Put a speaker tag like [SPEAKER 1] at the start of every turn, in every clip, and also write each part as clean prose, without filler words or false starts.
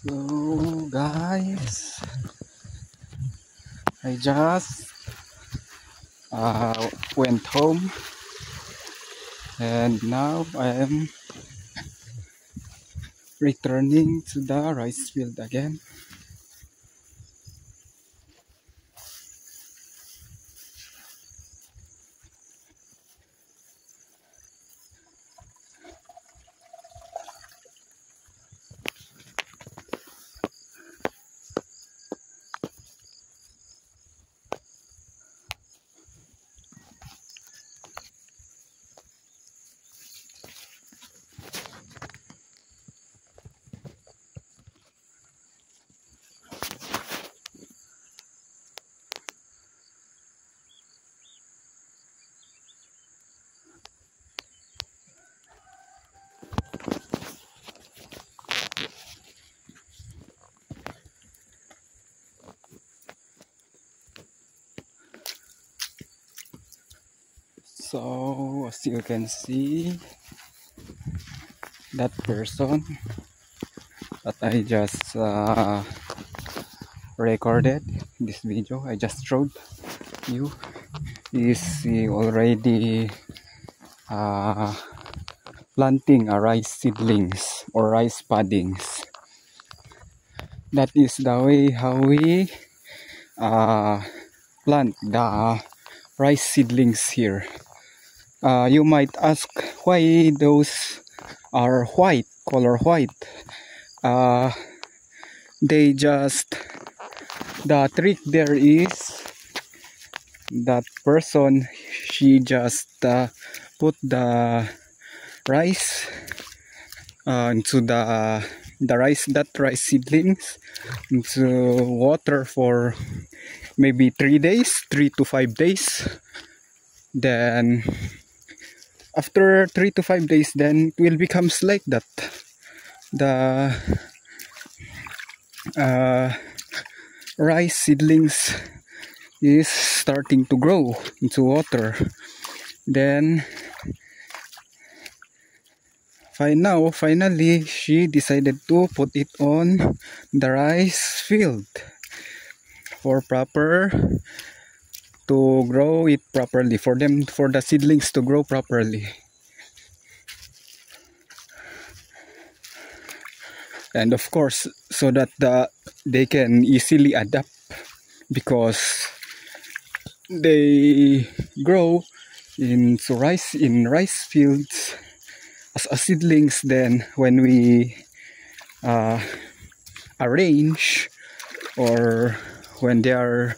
[SPEAKER 1] So guys, I just went home and now I am returning to the rice field again. So as you can see, that person that I just recorded this video I just showed you is already uh, planting a rice seedlings or rice puddings. That is the way how we plant the rice seedlings here. You might ask why those are white, color white. They just, the trick there is that person, she just put the rice into the rice seedlings into water for maybe 3 days, 3 to 5 days. Then after 3 to 5 days, then it will becomes like that. The rice seedlings is starting to grow into water. Then finally she decided to put it on the rice field for to grow it properly, for the seedlings to grow properly. And of course, so that they can easily adapt, because they grow in rice fields as seedlings. Then when we arrange, or when they are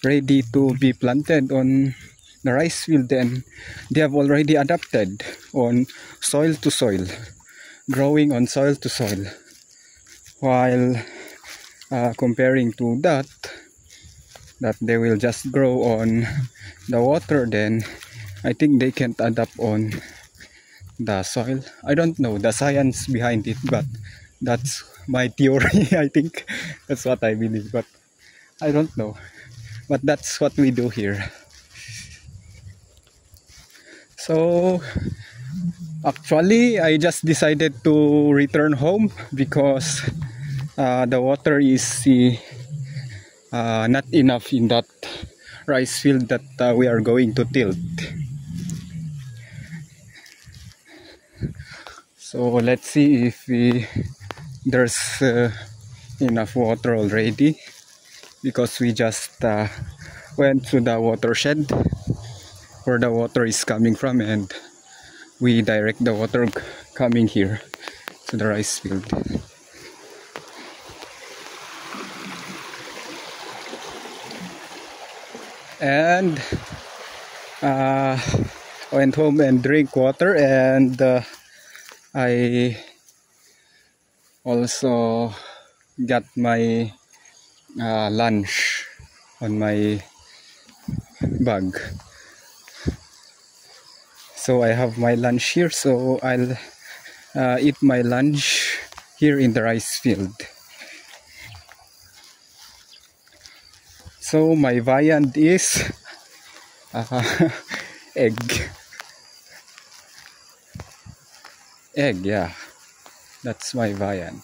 [SPEAKER 1] ready to be planted on the rice field, then they have already adapted on soil to soil, growing on soil to soil. While comparing to that they will just grow on the water, then I think they can't adapt on the soil. I don't know the science behind it, but that's my theory. I think that's what I believe, but I don't know. But that's what we do here. So actually I just decided to return home because the water is not enough in that rice field that we are going to tilt. So let's see if there's enough water already, because we just went to the watershed where the water is coming from, and we direct the water coming here to the rice field. And went home and drink water, and I also got my lunch on my bag. So I have my lunch here, so I'll eat my lunch here in the rice field. So my viand is egg, yeah, that's my viand.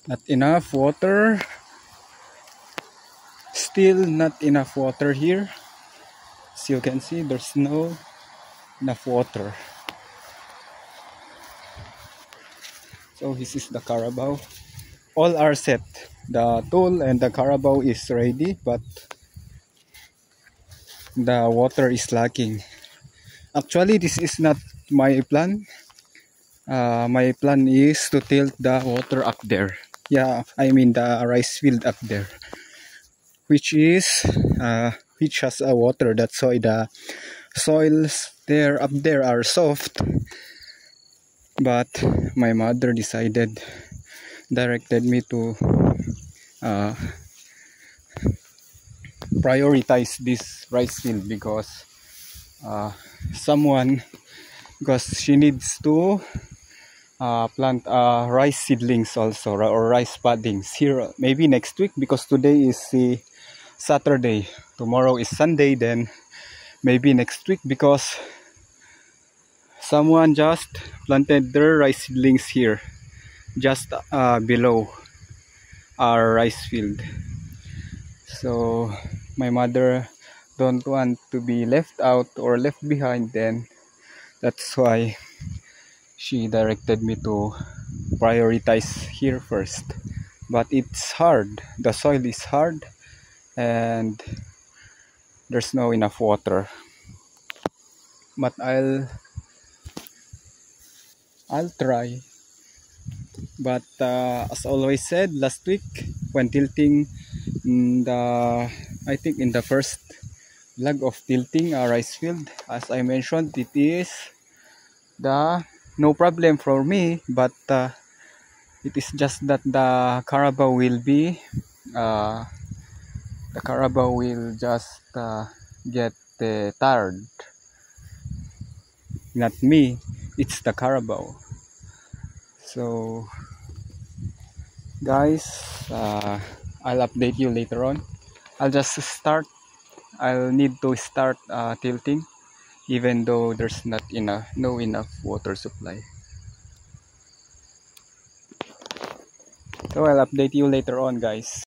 [SPEAKER 1] Not enough water. Still not enough water here. As you can see, there's no enough water. So this is the carabao. All are set. The tool and the carabao is ready, but the water is lacking. Actually, this is not my plan. My plan is to tilt the water up there. Yeah, I mean the rice field up there, which has a water. That's why the soils there up there are soft. But my mother directed me to prioritize this rice field because she needs to plant rice seedlings also, or rice poddings here maybe next week, because today is Saturday, tomorrow is Sunday. Then maybe next week, because someone just planted their rice seedlings here just below our rice field. So my mother don't want to be left out or left behind, then that's why she directed me to prioritize here first. But it's hard, the soil is hard and there's no enough water. But I'll try. But as always said last week when tilting I think in the first vlog of tilting a rice field, as I mentioned, it is no problem for me, but it is just that the carabao will just get tired. Not me, it's the carabao. So guys, I'll update you later on. I'll need to start tilting, even though there's no enough water supply. So I'll update you later on, guys.